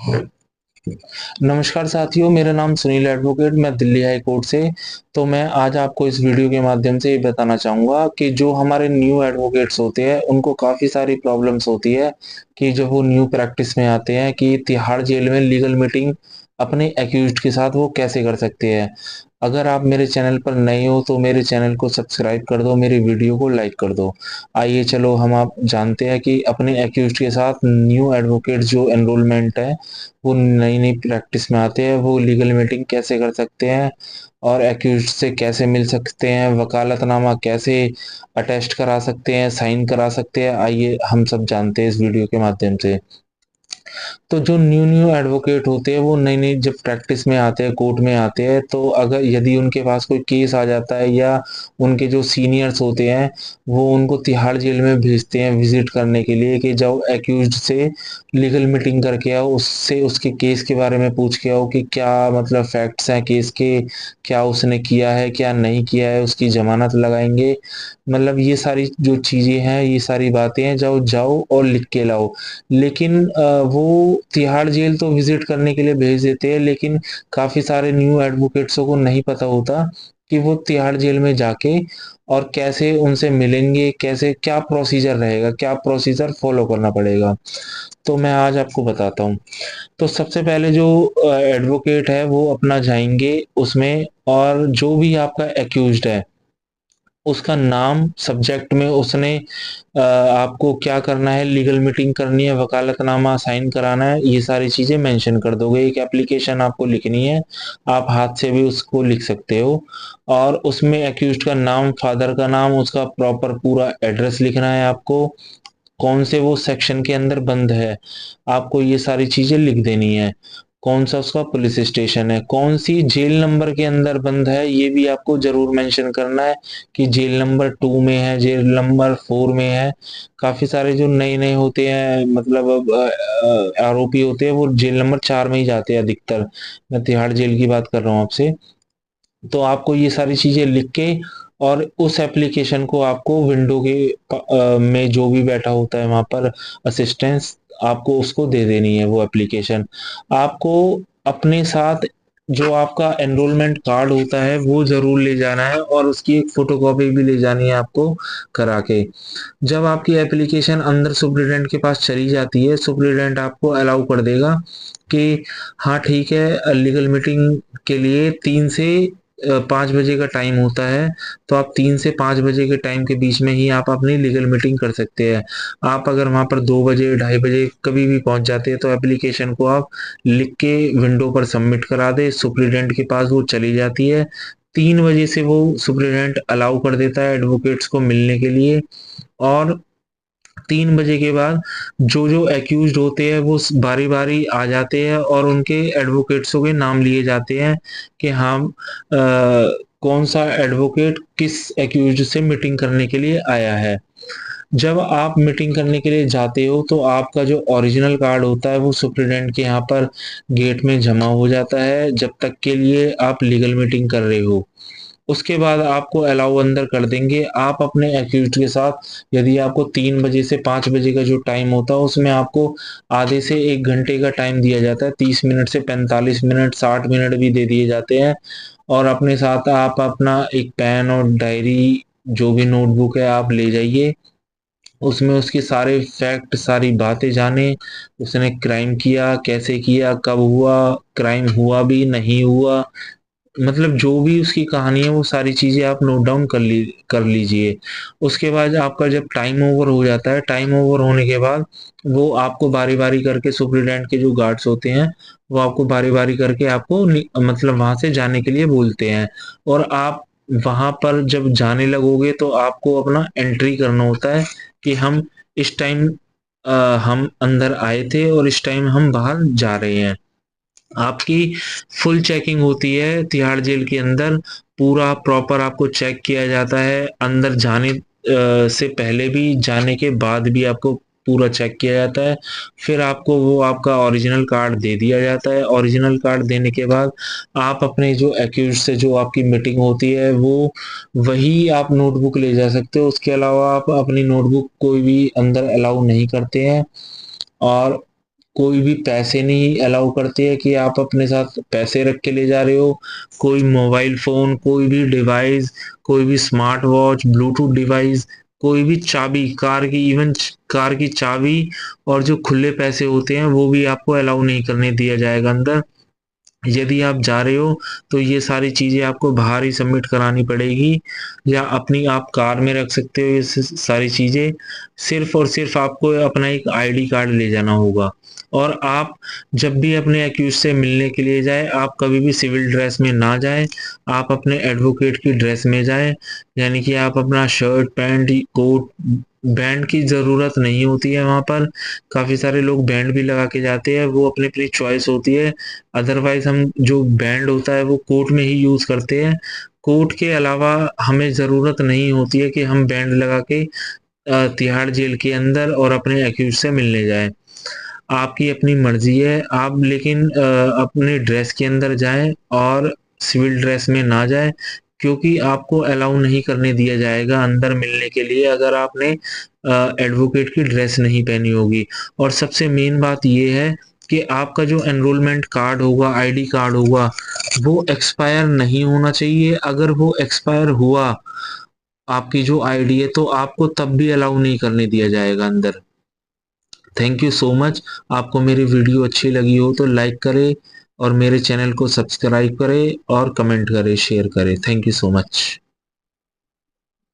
नमस्कार साथियों, मेरा नाम सुनील एडवोकेट, मैं दिल्ली हाई कोर्ट से। तो मैं आज आपको इस वीडियो के माध्यम से ये बताना चाहूँगा कि जो हमारे न्यू एडवोकेट्स होते हैं, उनको काफ़ी सारी प्रॉब्लम्स होती है कि जब वो न्यू प्रैक्टिस में आते हैं कि तिहाड़ जेल में लीगल मीटिंग अपने एक्यूज़्ड के साथ वो कैसे कर सकते हैं। अगर आप मेरे चैनल पर नए हो तो मेरे चैनल को सब्सक्राइब कर दो, मेरी वीडियो को लाइक कर दो। आइए चलो हम आप जानते हैं कि अपने एक्यूज़्ड के साथ न्यू एडवोकेट जो एनरोलमेंट है, वो नई-नई प्रैक्टिस में आते हैं, वो लीगल मीटिंग कैसे कर सकते हैं और एक्यूज़्ड से कैसे मिल सकते हैं, वकालतनामा कैसे अटेस्ट करा सकते हैं, साइन करा सकते हैं। आइए हम सब जानते हैं इस वीडियो के माध्यम से। तो जो न्यू-न्यू एडवोकेट होते हैं, वो नई-नई जब प्रैक्टिस में आते हैं, कोर्ट में आते हैं, तो अगर यदि उनके पास कोई केस आ जाता है या उनके जो सीनियर्स होते हैं, वो उनको तिहाड़ जेल में भेजते हैं विज़िट करने के लिए कि जाओ एक्यूज़्ड से लीगल मीटिंग करके आओ, उससे उसके केस के बारे में पूछ के आओ कि क्या मतलब फैक्ट्स हैं केस के, क्या उसने किया है, क्या नहीं किया है, उसकी ज़मानत लगाएँगे। मतलब ये सारी जो चीज़ें हैं, ये सारी बातें हैं, जाओ जाओ और लिख के लाओ। लेकिन वो तिहाड़ जेल तो विज़िट करने के लिए भेज देते हैं, लेकिन काफ़ी सारे न्यू एडवोकेट्सों को नहीं पता होता कि वो तिहाड़ जेल में जाके और कैसे उनसे मिलेंगे, कैसे क्या प्रोसीजर रहेगा, क्या प्रोसीजर फ़ॉलो करना पड़ेगा। तो मैं आज आपको बताता हूँ। तो सबसे पहले जो एडवोकेट है वो अपना जाएँगे उसमें, और जो भी आपका एक्यूज़्ड है उसका नाम सब्जेक्ट में उसने आपको क्या करना है, लीगल मीटिंग करनी है, वकालतनामा साइन कराना है, ये सारी चीज़ें मेंशन कर दोगे। एक एप्लीकेशन आपको लिखनी है, आप हाथ से भी उसको लिख सकते हो और उसमें एक्यूज़्ड का नाम, फादर का नाम, उसका प्रॉपर पूरा एड्रेस लिखना है आपको, कौन से वो सेक्शन के अंदर बंद है, आपको ये सारी चीज़ें लिख देनी है। कौन-सा उसका पुलिस स्टेशन है, कौन-सी जेल नंबर के अंदर बंद है, ये भी आपको ज़रूर मेंशन करना है कि जेल नंबर 2 में है, जेल नंबर 4 में है। काफ़ी सारे जो नए-नए होते हैं, मतलब अब आरोपी होते हैं, वो जेल नंबर 4 में ही जाते हैं अधिकतर। मैं तिहाड़ जेल की बात कर रहा हूँ आपसे। तो आपको ये सारी चीज़ें लिख के और उस एप्लीकेशन को आपको विंडो के में जो भी बैठा होता है वहाँ पर असिस्टेंस, आपको उसको दे देनी है वो एप्लीकेशन। आपको अपने साथ जो आपका एनरोलमेंट कार्ड होता है वो ज़रूर ले जाना है और उसकी एक फ़ोटोकॉपी भी ले जानी है आपको करा के। जब आपकी एप्लीकेशन अंदर सुपरिटेंडेंट के पास चली जाती है, सुपरिटेंडेंट आपको अलाउ कर देगा कि हाँ ठीक है, लीगल मीटिंग के लिए 3 से 5 बजे का टाइम होता है, तो आप 3 से 5 बजे के टाइम के बीच में ही आप अपनी लीगल मीटिंग कर सकते हैं। आप अगर वहाँ पर 2 बजे, ढाई बजे कभी भी पहुँच जाते हैं, तो एप्लीकेशन को आप लिख के विंडो पर सबमिट करा दें, सुपरिटेंडेंट के पास वो चली जाती है। 3 बजे से वो सुपरिटेंडेंट अलाउ कर देता है एडवोकेट्स को मिलने के लिए, और 3 बजे के बाद जो-जो एक्यूज़्ड होते हैं वो बारी-बारी आ जाते हैं और उनके एडवोकेट्सों के नाम लिए जाते हैं कि हाँ, कौन-सा एडवोकेट किस एक्यूज़्ड से मीटिंग करने के लिए आया है। जब आप मीटिंग करने के लिए जाते हो तो आपका जो ओरिजिनल कार्ड होता है वो सुपरिटेंडेंट के यहाँ पर गेट में जमा हो जाता है, जब तक के लिए आप लीगल मीटिंग कर रहे हो। उसके बाद आपको अलाउ अंदर कर देंगे। आप अपने एक्यूज़्ड के साथ, यदि आपको 3 बजे से 5 बजे का जो टाइम होता है, उसमें आपको आधे से 1 घंटे का टाइम दिया जाता है। 30 मिनट से 45 मिनट, 60 मिनट भी दे दिए जाते हैं, और अपने साथ आप अपना एक पेन और डायरी, जो भी नोटबुक है, आप ले जाइए। उसमें उसके सारे फैक्ट, सारी बातें जानें, उसने क्राइम किया, कैसे किया, कब हुआ, क्राइम हुआ भी, नहीं हुआ, मतलब जो भी उसकी कहानी है वो सारी चीज़ें आप नोट डाउन कर लीजिए। उसके बाद आपका जब टाइम ओवर हो जाता है, टाइम ओवर होने के बाद वो आपको बारी-बारी करके, सुपरिटेंडेंट के जो गार्ड्स होते हैं, वो आपको बारी-बारी करके आपको मतलब वहाँ से जाने के लिए बोलते हैं, और आप वहाँ पर जब जाने लगोगे तो आपको अपना एंट्री करना होता है कि हम इस टाइम हम अंदर आए थे और इस टाइम हम बाहर जा रहे हैं। आपकी फुल चेकिंग होती है तिहाड़ जेल के अंदर, पूरा प्रॉपर आपको चेक किया जाता है, अंदर जाने से पहले भी, जाने के बाद भी आपको पूरा चेक किया जाता है। फिर आपको वो आपका ओरिजिनल कार्ड दे दिया जाता है। ओरिजिनल कार्ड देने के बाद आप अपने जो एक्यूज़्ड से जो आपकी मीटिंग होती है, वो वही आप नोटबुक ले जा सकते हो। उसके अलावा आप अपनी नोटबुक कोई भी अंदर अलाउ नहीं करते हैं, और कोई भी पैसे नहीं अलाउ करती है कि आप अपने साथ पैसे रख के ले जा रहे हो। कोई मोबाइल फ़ोन, कोई भी डिवाइस, कोई भी स्मार्ट वॉच, ब्लूटूथ डिवाइस, कोई भी चाबी, कार की इवन कार की चाबी और जो खुले पैसे होते हैं वो भी आपको अलाउ नहीं करने दिया जाएगा अंदर। यदि आप जा रहे हो तो ये सारी चीज़ें आपको बाहर ही सबमिट करानी पड़ेगी, या अपनी आप कार में रख सकते हो ये सारी चीज़ें। सिर्फ और सिर्फ आपको अपना एक आईडी कार्ड ले जाना होगा। और आप जब भी अपने एक्यूज से मिलने के लिए जाए, आप कभी भी सिविल ड्रेस में ना जाए, आप अपने एडवोकेट की ड्रेस में जाए। यानी कि आप अपना शर्ट पैंट कोट, बैंड की ज़रूरत नहीं होती है वहाँ पर। काफ़ी सारे लोग बैंड भी लगा के जाते हैं, वो अपनी अपनी चॉइस होती है। अदरवाइज़ हम जो बैंड होता है वो कोर्ट में ही यूज़ करते हैं। कोर्ट के अलावा हमें ज़रूरत नहीं होती है कि हम बैंड लगा के तिहाड़ जेल के अंदर और अपने एक्यूज़ से मिलने जाएँ। आपकी अपनी मर्ज़ी है, आप लेकिन अपने ड्रेस के अंदर जाएँ और सिविल ड्रेस में ना जाएँ, क्योंकि आपको अलाउ नहीं करने दिया जाएगा अंदर मिलने के लिए अगर आपने एडवोकेट की ड्रेस नहीं पहनी होगी। और सबसे मेन बात ये है कि आपका जो एनरोलमेंट कार्ड होगा, आईडी कार्ड होगा, वो एक्सपायर नहीं होना चाहिए। अगर वो एक्सपायर हुआ, आपकी जो आईडी है, तो आपको तब भी अलाउ नहीं करने दिया जाएगा अंदर। Thank you so much. आपको मेरी वीडियो अच्छी लगी हो तो लाइक करें और मेरे चैनल को सब्सक्राइब करें और कमेंट करें, शेयर करें। Thank you so much.